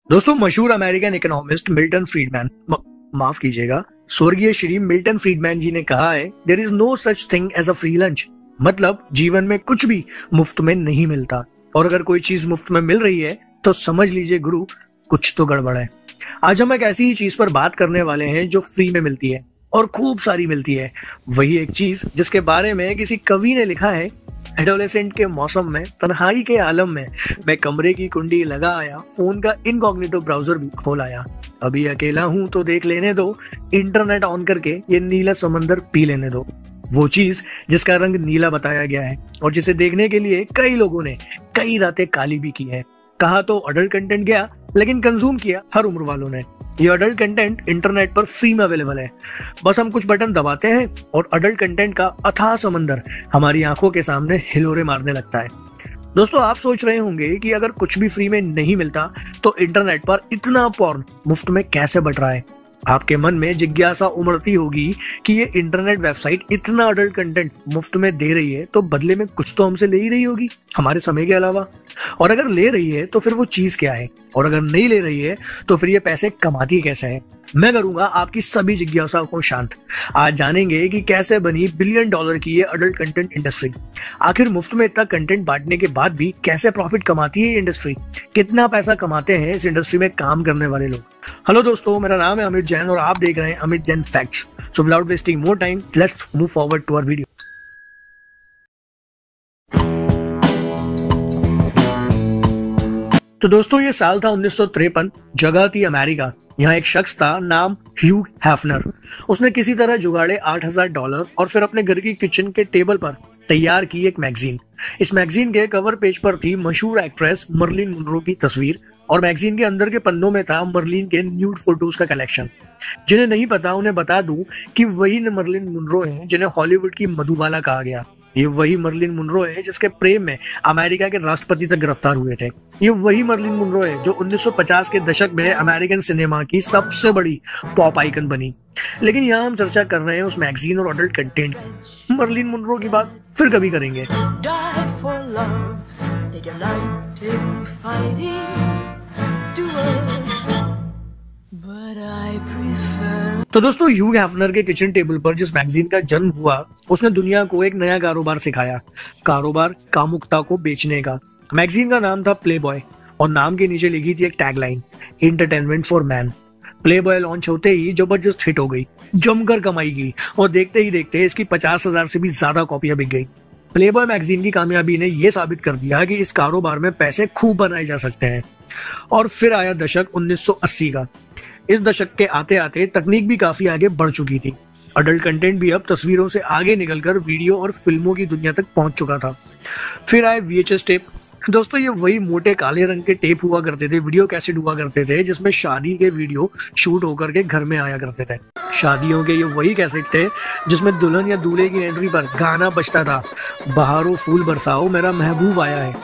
दोस्तों, मशहूर American economist Milton Friedman माफ कीजिएगा, स्वर्गीय श्री मिल्टन फ्रीडमैन जी ने कहा है, there is no such thing as a free lunch. मतलब जीवन में कुछ भी मुफ्त में नहीं मिलता, और अगर कोई चीज मुफ्त में मिल रही है तो समझ लीजिए गुरु, कुछ तो गड़बड़ है। आज हम एक ऐसी ही चीज पर बात करने वाले हैं जो फ्री में मिलती है और खूब सारी मिलती है। वही एक चीज जिसके बारे में किसी कवि ने लिखा है, एडोलेसेंट के मौसम में, तन्हाई के आलम में, मैं कमरे की कुंडी लगा आया, फोन का इनकॉग्निटो ब्राउजर भी खोल आया। अभी अकेला हूं तो देख लेने दो, इंटरनेट ऑन करके ये नीला समंदर पी लेने दो। वो चीज जिसका रंग नीला बताया गया है और जिसे देखने के लिए कई लोगों ने कई रातें काली भी की है। कहा तो अडल्ट कंटेंट गया, लेकिन कंज्यूम किया हर उम्र वालों ने। ये अडल्ट कंटेंट इंटरनेट पर फ्री में अवेलेबल है। बस हम कुछ बटन दबाते हैं और अडल्ट कंटेंट का अथाह समंदर हमारी आंखों के सामने हिलोरे मारने लगता है। दोस्तों, आप सोच रहे होंगे कि अगर कुछ भी फ्री में नहीं मिलता तो इंटरनेट पर इतना पॉर्न मुफ्त में कैसे बट रहा है। आपके मन में जिज्ञासा उमड़ती होगी कि ये इंटरनेट वेबसाइट इतना अडल्ट कंटेंट मुफ्त में दे रही है तो बदले में कुछ तो हमसे ले ही रही होगी, हमारे समय के अलावा। और अगर ले रही है तो फिर वो चीज क्या है, और अगर नहीं ले रही है तो फिर ये पैसे कमाती कैसे है। मैं करूंगा आपकी सभी जिज्ञासाओं को शांत। आज जानेंगे कि कैसे बनी $1 बिलियन की ये अडल्ट कंटेंट इंडस्ट्री। आखिर मुफ्त में इतना कंटेंट बांटने के बाद भी कैसे प्रॉफिट कमाती है ये इंडस्ट्री, कितना पैसा कमाते हैं इस इंडस्ट्री में काम करने वाले लोग। हेलो दोस्तों, मेरा नाम है अमित जैन और आप देख रहे हैं Amit Jain facts. So without wasting more time, let's move forward to our video. तो दोस्तों, ये साल था 1953, जगह थी अमेरिका। यहाँ एक शख्स था नाम ह्यू हैफनर। उसने किसी तरह जुगाड़े $8,000 और फिर अपने घर की किचन के टेबल पर तैयार की एक मैगजीन। इस मैगजीन के कवर पेज पर थी मशहूर एक्ट्रेस मर्लिन मुनरो की तस्वीर, और मैगजीन के अंदर के पन्नों में था मर्लिन के न्यूड फोटोज का कलेक्शन। जिन्हें नहीं पता उन्हें बता दूं कि वही मर्लिन मुनरो हैं जिन्हें हॉलीवुड की मधुबाला कहा गया। ये वही मर्लिन मुनरो है जिसके प्रेम में अमेरिका के राष्ट्रपति तक गिरफ्तार हुए थे। ये वही मर्लिन मुनरो है जो 1950 के दशक में अमेरिकन सिनेमा की सबसे बड़ी पॉप आइकन बनी। लेकिन यहाँ हम चर्चा कर रहे हैं उस मैगजीन और अडल्ट कंटेंट की। मर्लिन मुनरो की बात फिर कभी करेंगे। तो दोस्तों, ह्यू हैफनर के किचन टेबल पर जिस मैगजीन का जन्म हुआ, उसने दुनिया को एक नया कारोबार सिखाया, कारोबार कामुकता को बेचने का। मैगजीन का नाम था प्लेबॉय और नाम के नीचे लिखी थी एक tagline, entertainment for man. Playboy launch होते ही जबरदस्त हिट हो गई, जमकर कमाई की, और देखते ही देखते इसकी 50,000 से भी ज्यादा कॉपियां बिक गई। प्लेबॉय मैगजीन की कामयाबी ने यह साबित कर दिया कि इस कारोबार में पैसे खूब बनाए जा सकते हैं। और फिर आया दशक 1980 का। इस दशक के आते आते तकनीक भी काफी आगे बढ़ चुकी थी। अडल्ट कंटेंट भी अब तस्वीरों से आगे निकलकर वीडियो और फिल्मों की दुनिया तक पहुंच चुका था। फिर आए VHS टेप। दोस्तों, ये वही मोटे काले रंग के टेप हुआ करते थे, वीडियो कैसेट हुआ करते थे, जिसमें शादी के वीडियो शूट होकर के घर में आया करते थे। शादियों के ये वही कैसेट थे जिसमें दुल्हन या दूल्हे की एंट्री पर गाना बजता था, बहारो फूल बरसाओ मेरा महबूब आया है।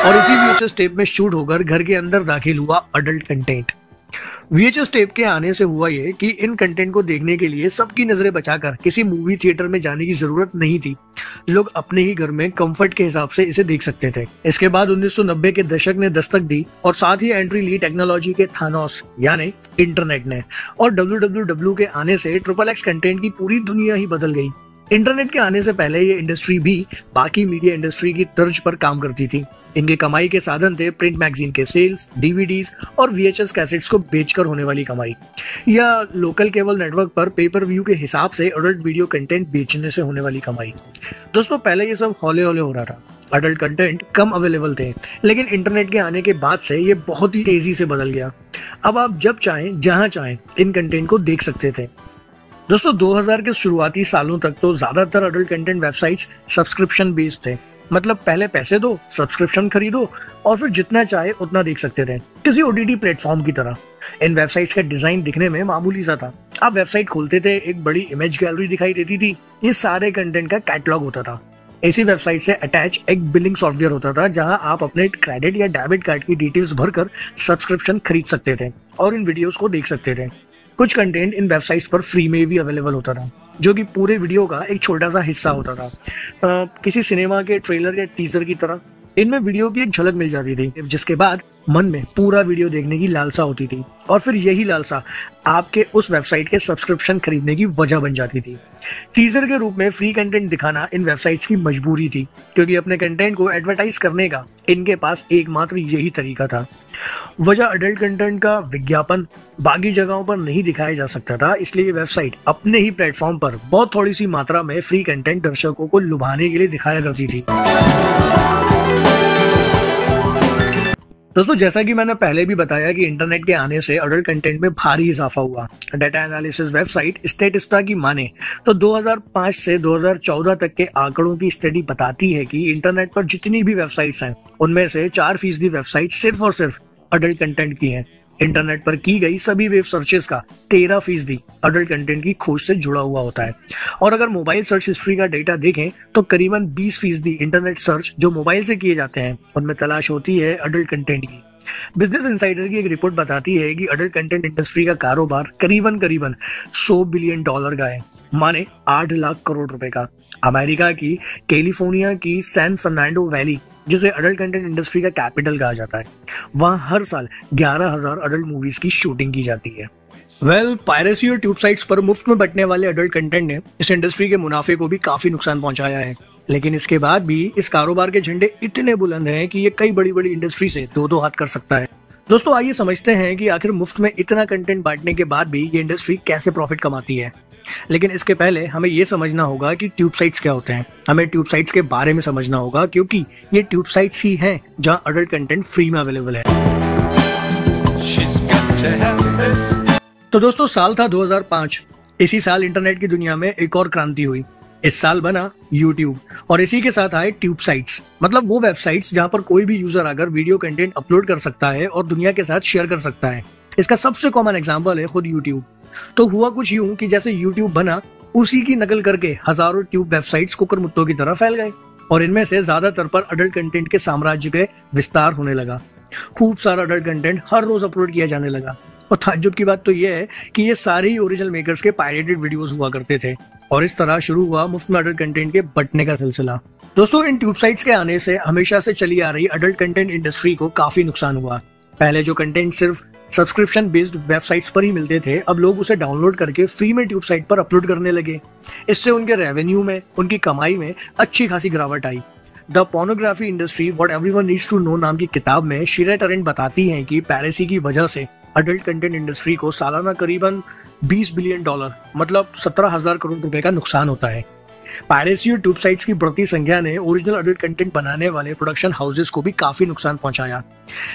और इसी VHS टेप में शूट होकर घर के अंदर दाखिल हुआ अडल्ट कंटेंट। VHS टेप के आने से हुआ ये कि इन कंटेंट को देखने के लिए सबकी नजरें बचाकर किसी मूवी थिएटर में जाने की जरूरत नहीं थी। लोग अपने ही घर में कंफर्ट के हिसाब से इसे देख सकते थे। इसके बाद 1990 के दशक ने दस्तक दी और साथ ही एंट्री ली टेक्नोलॉजी के थानोस यानी इंटरनेट ने। और WWW के आने से XXX कंटेंट की पूरी दुनिया ही बदल गई। इंटरनेट के आने से पहले ये इंडस्ट्री भी बाकी मीडिया इंडस्ट्री की तर्ज पर काम करती थी। इनके कमाई के साधन थे प्रिंट मैगजीन के सेल्स, DVDs और VHS कैसेट्स को बेचकर होने वाली कमाई, या लोकल केबल नेटवर्क पर पेपर व्यू के हिसाब से अडल्ट वीडियो कंटेंट बेचने से होने वाली कमाई। दोस्तों, पहले ये सब हौले हौले हो रहा था, अडल्ट कंटेंट कम अवेलेबल थे, लेकिन इंटरनेट के आने के बाद से ये बहुत ही तेजी से बदल गया। अब आप जब चाहें जहां चाहें इन कंटेंट को देख सकते थे। दोस्तों, 2000 के शुरुआती सालों तक तो ज्यादातर adult content websites subscription based थे। मतलब पहले पैसे दो, सब्सक्रिप्शन खरीदो और फिर जितना चाहे उतना देख सकते थे, किसी OTT प्लेटफॉर्म की तरह। इन वेबसाइट्स का डिजाइन दिखने में मामूली सा था। आप वेबसाइट खोलते थे, एक बड़ी इमेज गैलरी दिखाई देती थी, ये सारे कंटेंट का कैटलॉग होता था। इसी वेबसाइट से अटैच एक बिलिंग सॉफ्टवेयर होता था जहां आप अपने क्रेडिट या डेबिट कार्ड की डिटेल्स भरकर सब्सक्रिप्शन खरीद सकते थे और इन वीडियोस को देख सकते थे। कुछ कंटेंट इन वेबसाइट्स पर फ्री में भी अवेलेबल होता था, जो कि पूरे वीडियो का एक छोटा सा हिस्सा होता था, किसी सिनेमा के ट्रेलर या टीजर की तरह। इनमें वीडियो की एक झलक मिल जाती थी, जिसके बाद मन में पूरा वीडियो देखने की लालसा होती थी, और फिर यही लालसा आपके उस वेबसाइट के सब्सक्रिप्शन खरीदने की वजह बन जाती थी। टीजर के रूप में फ्री कंटेंट दिखाना इन वेबसाइट्स की मजबूरी थी, क्योंकि अपने कंटेंट को एडवर्टाइज करने का इनके पास एकमात्र यही तरीका था। वजह अडल्ट कंटेंट का विज्ञापन बाकी जगहों पर नहीं दिखाया जा सकता था, इसलिए ये वेबसाइट अपने ही प्लेटफॉर्म पर बहुत थोड़ी सी मात्रा में फ्री कंटेंट दर्शकों को लुभाने के लिए दिखाया करती थी। दोस्तों, जैसा कि मैंने पहले भी बताया कि इंटरनेट के आने से अडल्ट कंटेंट में भारी इजाफा हुआ। डाटा एनालिसिस वेबसाइट स्टेटिस्टा की माने तो 2005 से 2014 तक के आंकड़ों की स्टडी बताती है कि इंटरनेट पर जितनी भी वेबसाइट्स हैं, उनमें से 4% वेबसाइट सिर्फ और सिर्फ अडल्ट कंटेंट की हैं। इंटरनेट पर की गई सभी वेब सर्चेस का 13% अडल्ट कंटेंट की खोज से जुड़ा हुआ होता है। और अगर मोबाइल सर्च हिस्ट्री का डेटा देखें तो करीबन 20% इंटरनेट सर्च जो मोबाइल से किए जाते हैं, उनमें तलाश होती है अडल्ट कंटेंट की। बिजनेस इंसाइडर की एक रिपोर्ट बताती है कि अडल्ट कंटेंट इंडस्ट्री का कारोबार करीबन $100 बिलियन का है, माने 8 लाख करोड़ रुपए का। अमेरिका की कैलिफोर्निया की सैन फर्नांडो वैली, जिसे अडल्ट कंटेंट इंडस्ट्री का कैपिटल कहा जाता है, वहां हर साल 11,000 अडल्ट मूवीज की शूटिंग की जाती है। पायरेसी और ट्यूब साइट्स पर मुफ्त में बंटने वाले अडल्ट कंटेंट ने इस इंडस्ट्री के मुनाफे को भी काफी नुकसान पहुंचाया है, लेकिन इसके बाद भी इस कारोबार के झंडे इतने बुलंद हैं कि ये कई बड़ी बड़ी इंडस्ट्री से दो हाथ कर सकता है। दोस्तों, आइए समझते हैं कि आखिर मुफ्त में इतना कंटेंट बांटने के बाद भी ये इंडस्ट्री कैसे प्रॉफिट कमाती है। लेकिन इसके पहले हमें ये समझना होगा कि ट्यूब साइट्स क्या होते हैं। हमें ट्यूब साइट्स के बारे में समझना होगा, क्योंकि ये ट्यूब साइट्स ही हैं जहां अडल्ट कंटेंट फ्री में अवेलेबल है। तो दोस्तों, साल था 2005। इसी साल इंटरनेट की दुनिया में एक और क्रांति हुई। इस साल बना YouTube, और इसी के साथ आए ट्यूब साइट्स, मतलब वो वेबसाइट्स जहां पर कोई भी यूजर आकर वीडियो कंटेंट अपलोड कर सकता है और दुनिया के साथ शेयर कर सकता है। इसका सबसे कॉमन एग्जांपल है खुद YouTube। तो हुआ कुछ यूं कि जैसे YouTube बना, उसी की नकल करके हजारों ट्यूब वेबसाइट्स कुकुरमुत्तों की तरह फैल गए, और इनमें से ज्यादातर पर अडल्ट कंटेंट के साम्राज्य के विस्तार होने लगा। खूब सारा अडल्ट कंटेंट हर रोज अपलोड किया जाने लगा, और ताज्जुब की बात तो यह है कि ये सारे ही ओरिजिनल मेकर्स के पायरेटेड वीडियोस हुआ करते थे। और इस तरह शुरू हुआ मुफ्त में अडल्ट कंटेंट के बंटने का सिलसिला। दोस्तों, इन ट्यूब साइट्स के आने से हमेशा से चली आ रही अडल्ट कंटेंट इंडस्ट्री को काफी नुकसान हुआ। पहले जो कंटेंट सिर्फ सब्सक्रिप्शन बेस्ड वेबसाइट्स पर ही मिलते थे, अब लोग उसे डाउनलोड करके फ्री में ट्यूब साइट पर अपलोड करने लगे। इससे उनके रेवेन्यू में, उनकी कमाई में अच्छी खासी गिरावट आई। The pornography industry what everyone needs to know नाम की किताब में शीरा टरेंट बताती हैं कि पायरेसी की वजह से अडल्ट कंटेंट इंडस्ट्री को सालाना करीबन $20 बिलियन, मतलब 17,000 करोड़ रुपए का नुकसान होता है। पायरेसी और ट्यूब साइट्स की बढ़ती संख्या ने ओरिजिनल अडल्ट कंटेंट बनाने वाले प्रोडक्शन हाउसेस को भी काफी नुकसान पहुंचाया।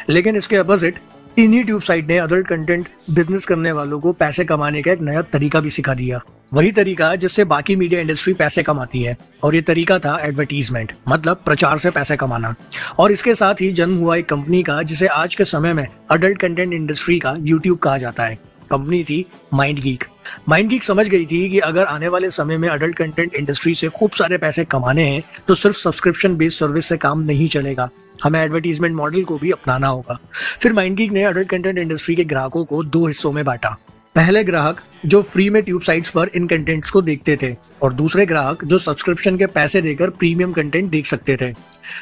लेकिन इसके अपोजिट इन्हीं ट्यूब साइट ने अडल्ट कंटेंट बिजनेस करने वालों को पैसे कमाने का एक नया तरीका भी सिखा दिया। वही तरीका जिससे बाकी मीडिया इंडस्ट्री पैसे कमाती है, और ये तरीका था एडवर्टीजमेंट, मतलब प्रचार से पैसे कमाना। और इसके साथ ही जन्म हुआ एक कंपनी का, जिसे आज के समय में अडल्ट कंटेंट इंडस्ट्री का यूट्यूब कहा जाता है। कंपनी थी माइंडगीक। माइंडगीक समझ गई थी कि अगर आने वाले समय में अडल्ट कंटेंट इंडस्ट्री से खूब सारे पैसे कमाने हैं तो सिर्फ सब्सक्रिप्शन बेस्ड सर्विस से काम नहीं चलेगा, हमें एडवर्टीजमेंट मॉडल को भी अपनाना होगा। फिर माइंडगीक ने अडल्ट कंटेंट इंडस्ट्री के ग्राहकों को 2 हिस्सों में बांटा। पहले ग्राहक जो फ्री में ट्यूब साइट्स पर इन कंटेंट्स को देखते थे, और दूसरे ग्राहक जो सब्सक्रिप्शन के पैसे देकर प्रीमियम कंटेंट देख सकते थे।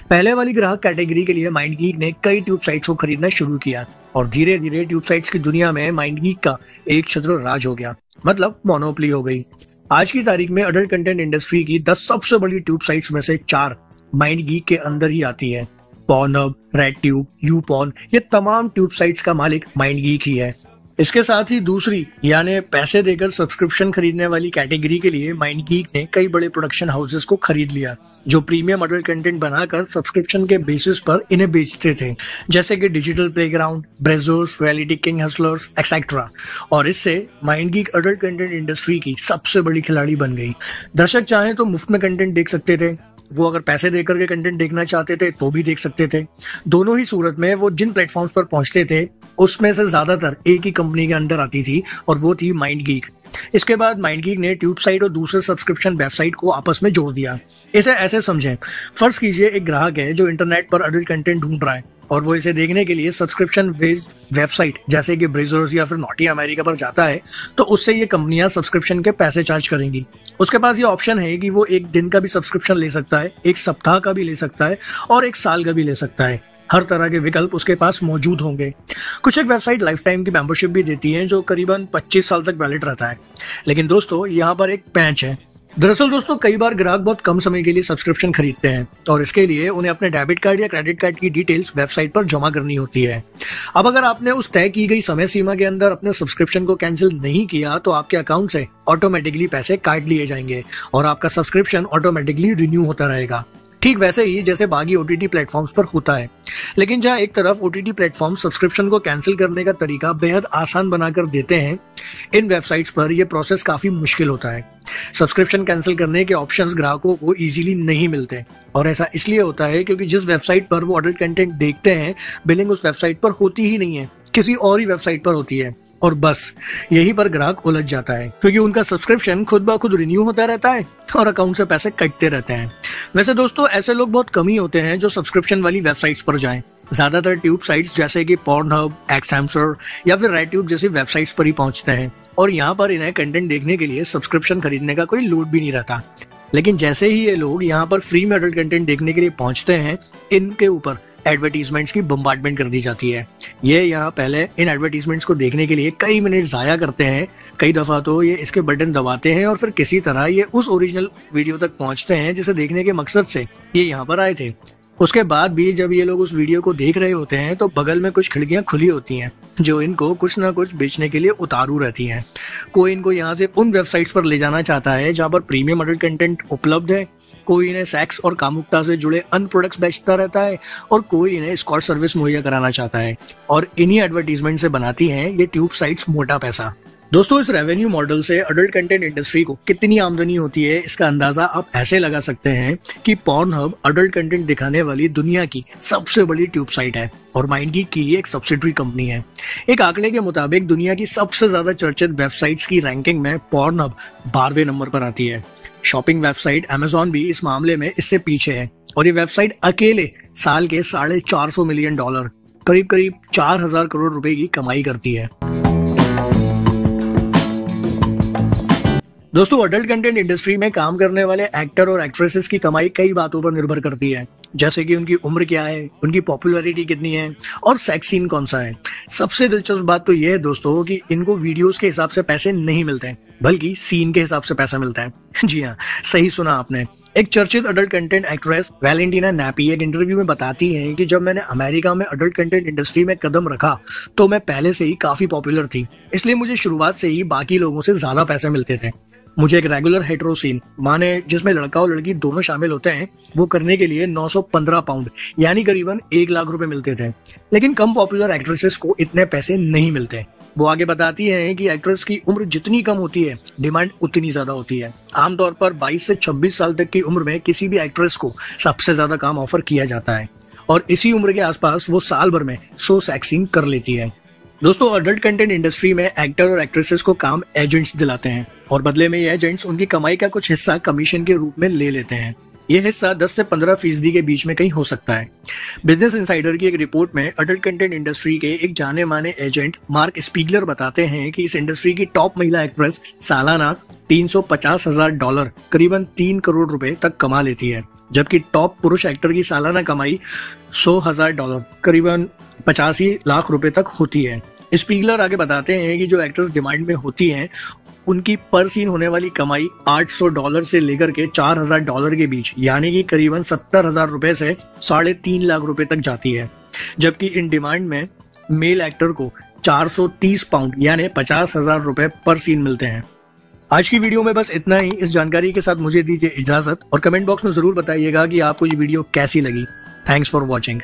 पहले वाली ग्राहक कैटेगरी के लिए माइंडगीक ने कई ट्यूब साइट्स को खरीदना शुरू किया, और धीरे धीरे ट्यूब साइट्स की दुनिया में माइंडगीक का एक छत्र राज हो गया, मतलब मोनोपोली हो गई। आज की तारीख में अडल्ट कंटेंट इंडस्ट्री की 10 सबसे बड़ी ट्यूब साइट्स में से 4 माइंडगीक के अंदर ही आती है। पॉर्नहब, रेडट्यूब, यूपॉर्न, ये तमाम ट्यूब साइट्स का मालिक माइंडगीक ही है। इसके साथ ही दूसरी, यानी पैसे देकर सब्सक्रिप्शन खरीदने वाली कैटेगरी के लिए माइंडगीक ने कई बड़े प्रोडक्शन हाउसेस को खरीद लिया, जो प्रीमियम अडल्ट कंटेंट बनाकर सब्सक्रिप्शन के बेसिस पर इन्हें बेचते थे, जैसे कि Digital Playground, Brazzers, Reality King Hustlers etcetera. और इससे माइंडगीक अडल्ट कंटेंट इंडस्ट्री की सबसे बड़ी खिलाड़ी बन गई। दर्शक चाहे तो मुफ्त में कंटेंट देख सकते थे, वो अगर पैसे देकर के कंटेंट देखना चाहते थे तो भी देख सकते थे। दोनों ही सूरत में वो जिन प्लेटफॉर्म्स पर पहुंचते थे उसमें से ज्यादातर एक ही कंपनी के अंडर आती थी, और वो थी माइंडगीक। इसके बाद माइंडगीक ने ट्यूब साइट और दूसरे सब्सक्रिप्शन वेबसाइट को आपस में जोड़ दिया। इसे ऐसे समझें, फर्ज कीजिए एक ग्राहक है जो इंटरनेट पर अडल्ट कंटेंट ढूंढ रहा है, और वो इसे देखने के लिए सब्सक्रिप्शन बेस्ड वेबसाइट जैसे कि ब्रेजर्स या फिर नॉटी अमेरिका पर जाता है, तो उससे ये कंपनियां सब्सक्रिप्शन के पैसे चार्ज करेंगी। उसके पास ये ऑप्शन है कि वो एक दिन का भी सब्सक्रिप्शन ले सकता है, एक सप्ताह का भी ले सकता है और एक साल का भी ले सकता है। हर तरह के विकल्प उसके पास मौजूद होंगे। कुछ एक वेबसाइट लाइफ टाइम की मेंबरशिप भी देती है जो करीबन 25 साल तक वैलिड रहता है। लेकिन दोस्तों यहाँ पर एक पैंच है। दरअसल दोस्तों कई बार ग्राहक बहुत कम समय के लिए सब्सक्रिप्शन खरीदते हैं और इसके लिए उन्हें अपने डेबिट कार्ड या क्रेडिट कार्ड की डिटेल्स वेबसाइट पर जमा करनी होती है। अब अगर आपने उस तय की गई समय सीमा के अंदर अपने सब्सक्रिप्शन को कैंसिल नहीं किया तो आपके अकाउंट से ऑटोमेटिकली पैसे काट लिए जाएंगे और आपका सब्सक्रिप्शन ऑटोमेटिकली रिन्यू होता रहेगा, ठीक वैसे ही जैसे बाकी ओटीटी प्लेटफॉर्म्स पर होता है। लेकिन जहां एक तरफ ओटीटी प्लेटफॉर्म सब्सक्रिप्शन को कैंसिल करने का तरीका बेहद आसान बनाकर देते हैं, इन वेबसाइट्स पर यह प्रोसेस काफी मुश्किल होता है। सब्सक्रिप्शन कैंसिल करने के ऑप्शंस ग्राहकों को इजीली नहीं मिलते और ऐसा इसलिए होता है क्योंकि जिस वेबसाइट पर वो अडल्ट कंटेंट देखते हैं, बिलिंग उस वेबसाइट पर होती ही नहीं है, किसी और ही वेबसाइट पर होती है और बस यहीं पर ग्राहक उलझ जाता है क्योंकि उनका सब्सक्रिप्शन खुद ब खुद रिन्यू होता रहता है और अकाउंट से पैसे कटते रहते हैं। वैसे दोस्तों ऐसे लोग बहुत कम ही होते हैं जो सब्सक्रिप्शन वाली वेबसाइट्स पर जाएं। ज्यादातर ट्यूब साइट्स जैसे कि पॉर्नहब, एक्सहैमस्टर या फिर रेड ट्यूब जैसी वेबसाइट्स पर ही पहुंचते हैं और यहाँ पर इन्हें कंटेंट देखने के लिए सब्सक्रिप्शन खरीदने का कोई लोड भी नहीं रहता। लेकिन जैसे ही ये लोग यहाँ पर फ्री में अडल्ट कंटेंट देखने के लिए पहुंचते हैं, इनके ऊपर एडवर्टीजमेंट्स की बम्बार्डमेंट कर दी जाती है। ये यहाँ पहले इन एडवर्टीजमेंट्स को देखने के लिए कई मिनट जाया करते हैं, कई दफा तो ये इसके बटन दबाते हैं और फिर किसी तरह ये उस ओरिजिनल वीडियो तक पहुंचते हैं जिसे देखने के मकसद से ये यहाँ पर आए थे। उसके बाद भी जब ये लोग उस वीडियो को देख रहे होते हैं तो बगल में कुछ खिड़कियां खुली होती हैं जो इनको कुछ ना कुछ बेचने के लिए उतारू रहती हैं। कोई इनको यहाँ से उन वेबसाइट्स पर ले जाना चाहता है जहाँ पर प्रीमियम अडल्ट कंटेंट उपलब्ध है, कोई इन्हें सेक्स और कामुकता से जुड़े अन्य प्रोडक्ट्स बेचता रहता है और कोई इन्हें एस्कॉर्ट सर्विस मुहैया कराना चाहता है और इन्हीं एडवर्टीजमेंट से बनाती हैं ये ट्यूब साइट्स मोटा पैसा। दोस्तों इस रेवेन्यू मॉडल से अडल्ट कंटेंट इंडस्ट्री को कितनी आमदनी होती है इसका अंदाजा आप ऐसे लगा सकते हैं कि पॉर्नहब अडल्ट कंटेंट दिखाने वाली दुनिया की सबसे बड़ी ट्यूब साइट है और माइंडगीक की एक सब्सिडरी कंपनी है। एक आंकड़े के मुताबिक दुनिया की सबसे ज्यादा चर्चित वेबसाइट्स की रैंकिंग में पॉर्नहब 12वें नंबर पर आती है। शॉपिंग वेबसाइट अमेजॉन भी इस मामले में इससे पीछे है और ये वेबसाइट अकेले साल के $450 मिलियन करीब 4000 करोड़ रुपए की कमाई करती है। दोस्तों अडल्ट कंटेंट इंडस्ट्री में काम करने वाले एक्टर और एक्ट्रेसेस की कमाई कई बातों पर निर्भर करती है, जैसे कि उनकी उम्र क्या है, उनकी पॉपुलैरिटी कितनी है और सेक्स सीन कौन सा है। सबसे दिलचस्प बात तो यह है दोस्तों कि इनको वीडियोस के हिसाब से पैसे नहीं मिलते हैं बल्कि सीन के हिसाब से पैसा मिलता है। जी हाँ, सही सुना आपने। एक चर्चित adult content actress Valentina nappy एक इंटरव्यू में बताती हैं कि जब मैंने अमेरिका में अडल्ट कंटेंट इंडस्ट्री में कदम रखा तो मैं पहले से ही काफी पॉपुलर थी, इसलिए मुझे शुरुआत से ही बाकी लोगों से ज्यादा पैसे मिलते थे। मुझे एक रेगुलर हेटेरो सीन माने जिसमें लड़का और लड़की दोनों शामिल होते हैं वो करने के लिए 915 पाउंड यानी करीबन 1 लाख रुपए मिलते थे। लेकिन कम पॉपुलर एक्ट्रेसेस को इतने पैसे नहीं मिलते। वो आगे बताती हैं कि एक्ट्रेस की उम्र जितनी कम होती है डिमांड उतनी ज्यादा होती है। आमतौर पर 22 से 26 साल तक की उम्र में किसी भी एक्ट्रेस को सबसे ज्यादा काम ऑफर किया जाता है और इसी उम्र के आसपास वो साल भर में 100 सेक्स सीन कर लेती है। दोस्तों अडल्ट कंटेंट इंडस्ट्री में एक्टर और एक्ट्रेसेस को काम एजेंट्स दिलाते हैं और बदले में ये एजेंट्स उनकी कमाई का कुछ हिस्सा कमीशन के रूप में ले लेते हैं। यह हिस्सा 10 से 15% के बीच में कहीं हो सकता है। बिजनेस इनसाइडर की एक रिपोर्ट में अडल्ट कंटेंट इंडस्ट्री के एक जाने माने एजेंट मार्क स्पीगलर बताते हैं कि इस इंडस्ट्री की टॉप महिला एक्ट्रेस सालाना $350,000 करीबन 3 करोड़ रुपए तक कमा लेती है, जबकि टॉप पुरुष एक्टर की सालाना कमाई $100,000 करीबन 85 लाख रुपए तक होती है। स्पीगलर आगे बताते हैं कि जो एक्ट्रेस डिमांड में होती हैं उनकी पर सीन होने वाली कमाई $800 से लेकर के $4,000 के बीच यानी कि करीबन 70,000 रुपए से 3.5 लाख रुपए तक जाती है, जबकि इन डिमांड में मेल एक्टर को 430 पाउंड यानी 50,000 रुपए पर सीन मिलते हैं। आज की वीडियो में बस इतना ही। इस जानकारी के साथ मुझे दीजिए इजाजत और कमेंट बॉक्स में जरूर बताइएगा कि आपको ये वीडियो कैसी लगी। Thanks for watching.